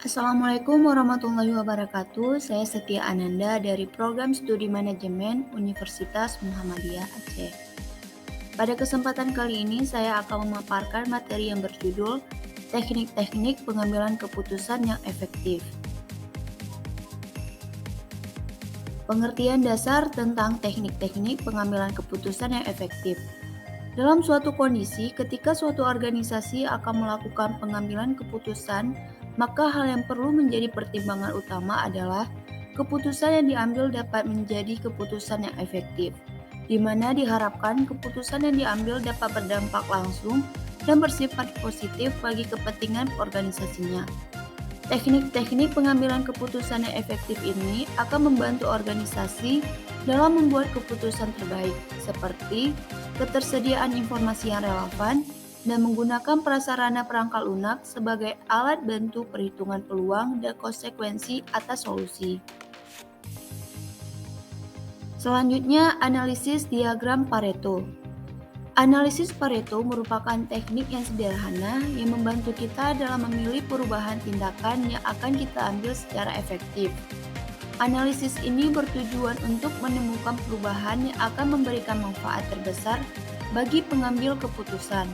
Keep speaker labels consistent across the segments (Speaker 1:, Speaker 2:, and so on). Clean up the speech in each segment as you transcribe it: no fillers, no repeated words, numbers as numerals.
Speaker 1: Assalamualaikum warahmatullahi wabarakatuh. Saya Setia Ananda dari Program Studi Manajemen Universitas Muhammadiyah Aceh. Pada kesempatan kali ini saya akan memaparkan materi yang berjudul Teknik-teknik pengambilan keputusan yang efektif. Pengertian dasar tentang teknik-teknik pengambilan keputusan yang efektif. Dalam suatu kondisi, ketika suatu organisasi akan melakukan pengambilan keputusan, maka hal yang perlu menjadi pertimbangan utama adalah keputusan yang diambil dapat menjadi keputusan yang efektif, di mana diharapkan keputusan yang diambil dapat berdampak langsung dan bersifat positif bagi kepentingan organisasinya. Teknik-teknik pengambilan keputusan yang efektif ini akan membantu organisasi dalam membuat keputusan terbaik, seperti ketersediaan informasi yang relevan dan menggunakan prasarana perangkat lunak sebagai alat bantu perhitungan peluang dan konsekuensi atas solusi. Selanjutnya, analisis diagram Pareto. Analisis Pareto merupakan teknik yang sederhana yang membantu kita dalam memilih perubahan tindakan yang akan kita ambil secara efektif. Analisis ini bertujuan untuk menemukan perubahan yang akan memberikan manfaat terbesar bagi pengambil keputusan.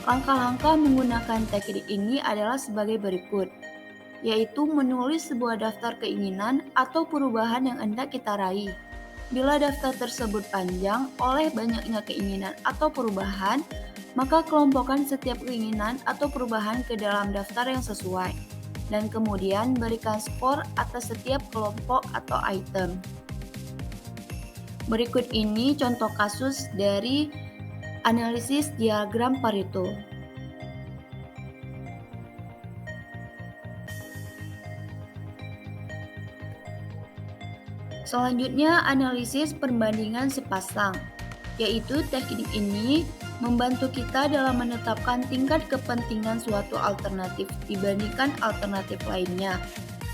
Speaker 1: Langkah-langkah menggunakan teknik ini adalah sebagai berikut, yaitu menulis sebuah daftar keinginan atau perubahan yang hendak kita raih. Bila daftar tersebut panjang oleh banyaknya keinginan atau perubahan, maka kelompokkan setiap keinginan atau perubahan ke dalam daftar yang sesuai, dan kemudian berikan skor atas setiap kelompok atau item. Berikut ini contoh kasus dari analisis diagram Pareto. Selanjutnya, analisis perbandingan sepasang, yaitu teknik ini membantu kita dalam menetapkan tingkat kepentingan suatu alternatif dibandingkan alternatif lainnya.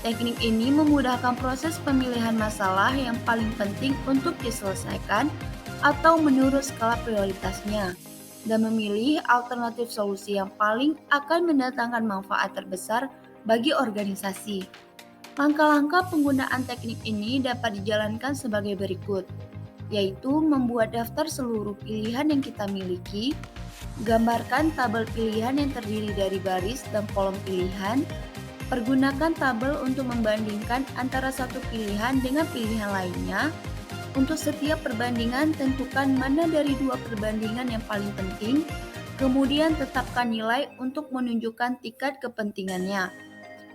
Speaker 1: Teknik ini memudahkan proses pemilihan masalah yang paling penting untuk diselesaikan atau menurut skala prioritasnya, dan memilih alternatif solusi yang paling akan mendatangkan manfaat terbesar bagi organisasi. Langkah-langkah penggunaan teknik ini dapat dijalankan sebagai berikut, yaitu membuat daftar seluruh pilihan yang kita miliki, gambarkan tabel pilihan yang terdiri dari baris dan kolom pilihan, pergunakan tabel untuk membandingkan antara satu pilihan dengan pilihan lainnya. Untuk setiap perbandingan, tentukan mana dari dua perbandingan yang paling penting, kemudian tetapkan nilai untuk menunjukkan tingkat kepentingannya.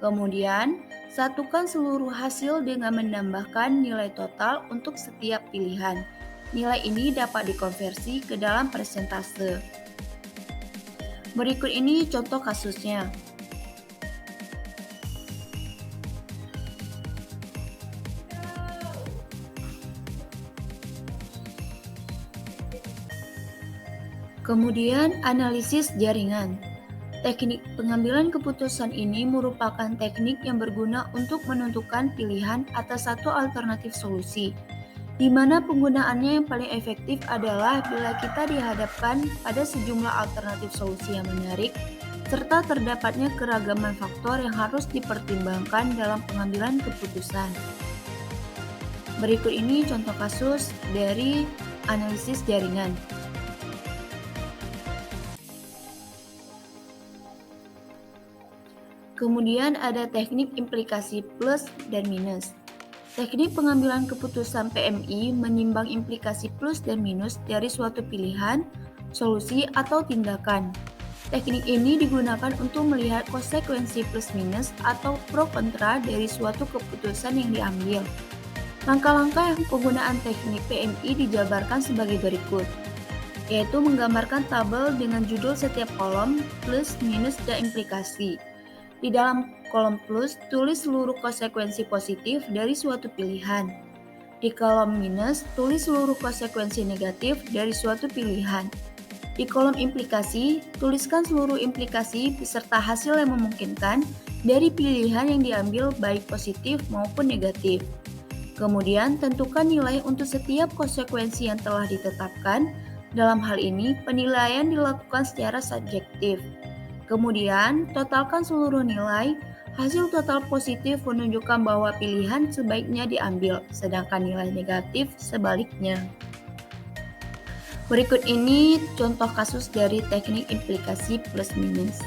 Speaker 1: Kemudian, satukan seluruh hasil dengan menambahkan nilai total untuk setiap pilihan. Nilai ini dapat dikonversi ke dalam persentase. Berikut ini contoh kasusnya. Kemudian, analisis jaringan. Teknik pengambilan keputusan ini merupakan teknik yang berguna untuk menentukan pilihan atas satu alternatif solusi, di mana penggunaannya yang paling efektif adalah bila kita dihadapkan pada sejumlah alternatif solusi yang menarik, serta terdapatnya keragaman faktor yang harus dipertimbangkan dalam pengambilan keputusan. Berikut ini contoh kasus dari analisis jaringan. Kemudian ada teknik implikasi plus dan minus. Teknik pengambilan keputusan PMI menimbang implikasi plus dan minus dari suatu pilihan, solusi, atau tindakan. Teknik ini digunakan untuk melihat konsekuensi plus minus atau pro kontra dari suatu keputusan yang diambil. Langkah-langkah penggunaan teknik PMI dijabarkan sebagai berikut, yaitu menggambarkan tabel dengan judul setiap kolom, plus, minus, dan implikasi. Di dalam kolom plus, tulis seluruh konsekuensi positif dari suatu pilihan. Di kolom minus, tulis seluruh konsekuensi negatif dari suatu pilihan. Di kolom implikasi, tuliskan seluruh implikasi beserta hasil yang memungkinkan dari pilihan yang diambil baik positif maupun negatif. Kemudian, tentukan nilai untuk setiap konsekuensi yang telah ditetapkan. Dalam hal ini, penilaian dilakukan secara subjektif. Kemudian, totalkan seluruh nilai. Hasil total positif menunjukkan bahwa pilihan sebaiknya diambil, sedangkan nilai negatif sebaliknya. Berikut ini contoh kasus dari teknik implikasi plus minus.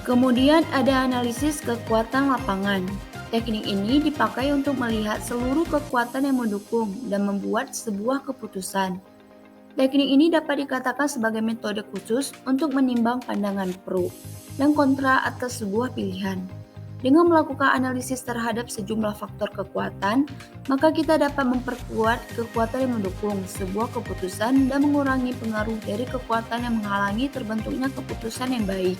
Speaker 1: Kemudian ada analisis kekuatan lapangan. Teknik ini dipakai untuk melihat seluruh kekuatan yang mendukung dan membuat sebuah keputusan. Teknik ini dapat dikatakan sebagai metode khusus untuk menimbang pandangan pro dan kontra atas sebuah pilihan. Dengan melakukan analisis terhadap sejumlah faktor kekuatan, maka kita dapat memperkuat kekuatan yang mendukung sebuah keputusan dan mengurangi pengaruh dari kekuatan yang menghalangi terbentuknya keputusan yang baik.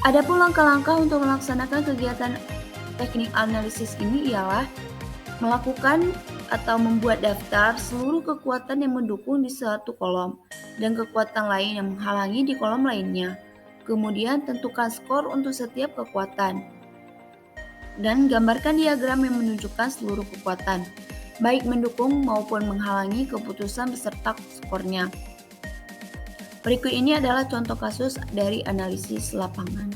Speaker 1: Adapun langkah-langkah untuk melaksanakan kegiatan teknik analisis ini ialah melakukan atau membuat daftar seluruh kekuatan yang mendukung di suatu kolom dan kekuatan lain yang menghalangi di kolom lainnya. Kemudian tentukan skor untuk setiap kekuatan dan gambarkan diagram yang menunjukkan seluruh kekuatan, baik mendukung maupun menghalangi keputusan beserta skornya. Berikut ini adalah contoh kasus dari analisis lapangan.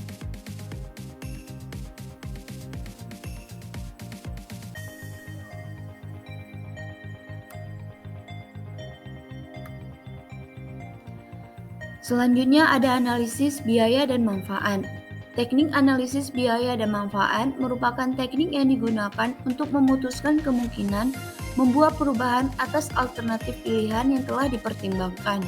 Speaker 1: Selanjutnya ada analisis biaya dan manfaat. Teknik analisis biaya dan manfaat merupakan teknik yang digunakan untuk memutuskan kemungkinan membuat perubahan atas alternatif pilihan yang telah dipertimbangkan.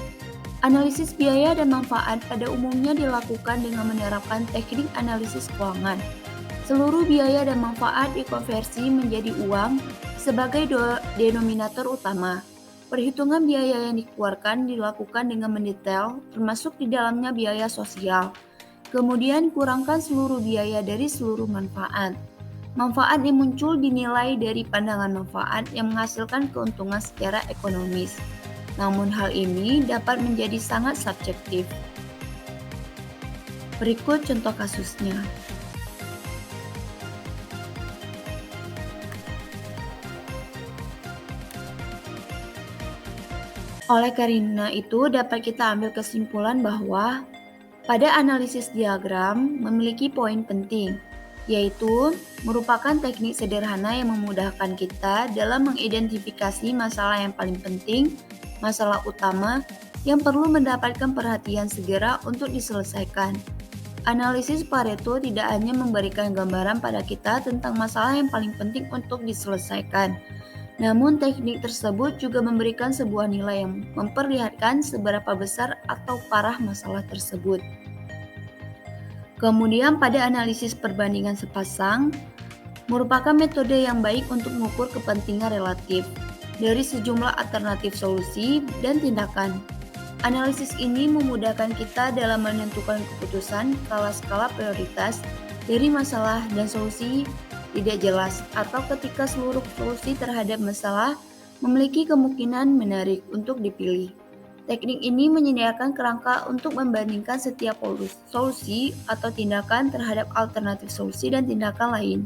Speaker 1: Analisis biaya dan manfaat pada umumnya dilakukan dengan menerapkan teknik analisis keuangan. Seluruh biaya dan manfaat dikonversi menjadi uang sebagai denominator utama. Perhitungan biaya yang dikeluarkan dilakukan dengan mendetail, termasuk di dalamnya biaya sosial. Kemudian kurangkan seluruh biaya dari seluruh manfaat. Manfaat yang muncul dinilai dari pandangan manfaat yang menghasilkan keuntungan secara ekonomis. Namun hal ini dapat menjadi sangat subjektif. Berikut contoh kasusnya. Oleh karena itu, dapat kita ambil kesimpulan bahwa pada analisis diagram memiliki poin penting, yaitu merupakan teknik sederhana yang memudahkan kita dalam mengidentifikasi masalah yang paling penting, masalah utama yang perlu mendapatkan perhatian segera untuk diselesaikan. Analisis Pareto tidak hanya memberikan gambaran pada kita tentang masalah yang paling penting untuk diselesaikan, namun teknik tersebut juga memberikan sebuah nilai yang memperlihatkan seberapa besar atau parah masalah tersebut. Kemudian pada analisis perbandingan sepasang, merupakan metode yang baik untuk mengukur kepentingan relatif dari sejumlah alternatif solusi dan tindakan. Analisis ini memudahkan kita dalam menentukan keputusan kalau skala prioritas dari masalah dan solusi tidak jelas, atau ketika seluruh solusi terhadap masalah memiliki kemungkinan menarik untuk dipilih. Teknik ini menyediakan kerangka untuk membandingkan setiap solusi atau tindakan terhadap alternatif solusi dan tindakan lain,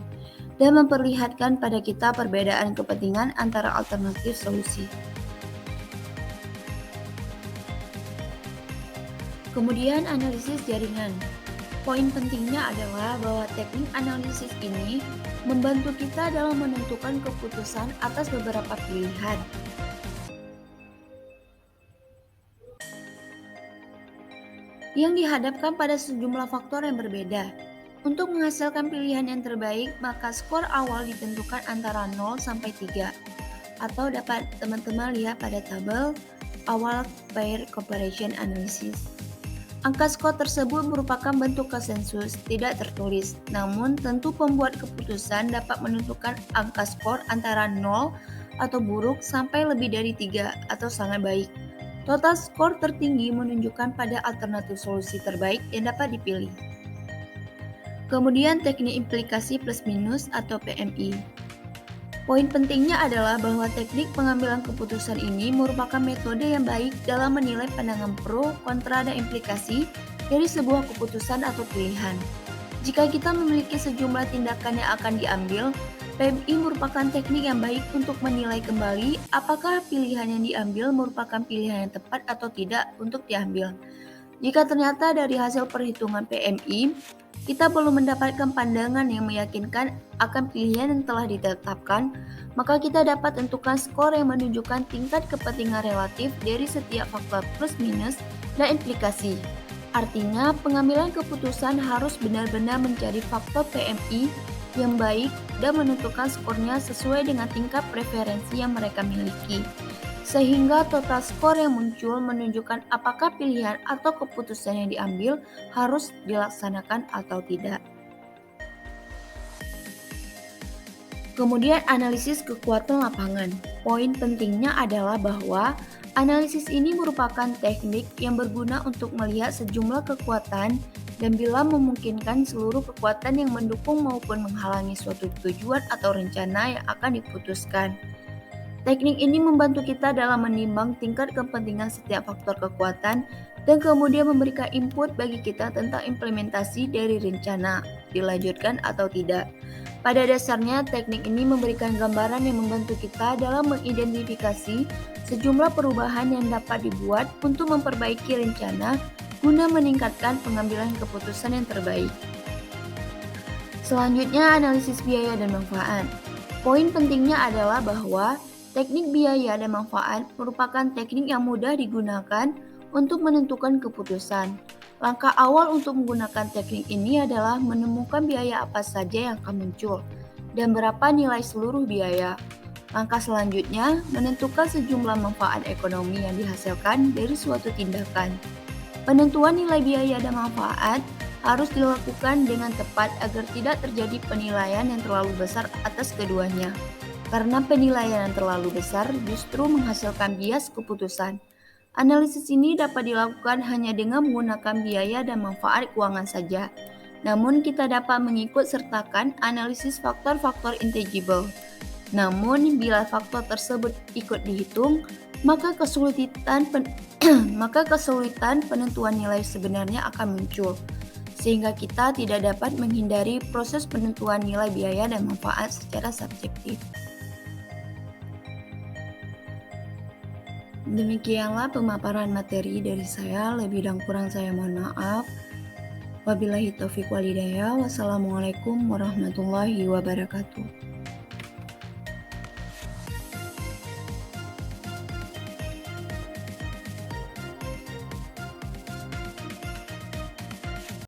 Speaker 1: dan memperlihatkan pada kita perbedaan kepentingan antara alternatif solusi. Kemudian analisis jaringan. Poin pentingnya adalah bahwa teknik analisis ini membantu kita dalam menentukan keputusan atas beberapa pilihan. Yang dihadapkan pada sejumlah faktor yang berbeda. Untuk menghasilkan pilihan yang terbaik, maka skor awal ditentukan antara 0 sampai 3. Atau dapat teman-teman lihat pada tabel awal pair comparison analysis. Angka skor tersebut merupakan bentuk konsensus tidak tertulis, namun tentu pembuat keputusan dapat menentukan angka skor antara 0 atau buruk sampai lebih dari 3 atau sangat baik. Total skor tertinggi menunjukkan pada alternatif solusi terbaik yang dapat dipilih. Kemudian teknik implikasi plus minus atau PMI. Poin pentingnya adalah bahwa teknik pengambilan keputusan ini merupakan metode yang baik dalam menilai pandangan pro, kontra, dan implikasi dari sebuah keputusan atau pilihan. Jika kita memiliki sejumlah tindakan yang akan diambil, PMI merupakan teknik yang baik untuk menilai kembali apakah pilihan yang diambil merupakan pilihan yang tepat atau tidak untuk diambil. Jika ternyata dari hasil perhitungan PMI, kita belum mendapatkan pandangan yang meyakinkan akan pilihan yang telah ditetapkan, maka kita dapat tentukan skor yang menunjukkan tingkat kepentingan relatif dari setiap faktor plus minus dan implikasi. Artinya, pengambilan keputusan harus benar-benar mencari faktor PMI yang baik dan menentukan skornya sesuai dengan tingkat preferensi yang mereka miliki. Sehingga total skor yang muncul menunjukkan apakah pilihan atau keputusan yang diambil harus dilaksanakan atau tidak. Kemudian analisis kekuatan lapangan. Poin pentingnya adalah bahwa analisis ini merupakan teknik yang berguna untuk melihat sejumlah kekuatan dan bila memungkinkan seluruh kekuatan yang mendukung maupun menghalangi suatu tujuan atau rencana yang akan diputuskan. Teknik ini membantu kita dalam menimbang tingkat kepentingan setiap faktor kekuatan dan kemudian memberikan input bagi kita tentang implementasi dari rencana, dilanjutkan atau tidak. Pada dasarnya, teknik ini memberikan gambaran yang membantu kita dalam mengidentifikasi sejumlah perubahan yang dapat dibuat untuk memperbaiki rencana guna meningkatkan pengambilan keputusan yang terbaik. Selanjutnya, analisis biaya dan manfaat. Poin pentingnya adalah bahwa teknik biaya dan manfaat merupakan teknik yang mudah digunakan untuk menentukan keputusan. Langkah awal untuk menggunakan teknik ini adalah menemukan biaya apa saja yang akan muncul dan berapa nilai seluruh biaya. Langkah selanjutnya, menentukan sejumlah manfaat ekonomi yang dihasilkan dari suatu tindakan. Penentuan nilai biaya dan manfaat harus dilakukan dengan tepat agar tidak terjadi penilaian yang terlalu besar atas keduanya. Karena penilaian yang terlalu besar justru menghasilkan bias keputusan. Analisis ini dapat dilakukan hanya dengan menggunakan biaya dan manfaat keuangan saja. Namun kita dapat mengikut sertakan analisis faktor-faktor intangible. Namun bila faktor tersebut ikut dihitung, maka kesulitan penentuan nilai sebenarnya akan muncul. Sehingga kita tidak dapat menghindari proses penentuan nilai biaya dan manfaat secara subjektif. Demikianlah pemaparan materi dari saya, lebih dan kurang saya mohon maaf. Wabillahi taufiq walhidayah. Wassalamualaikum warahmatullahi wabarakatuh.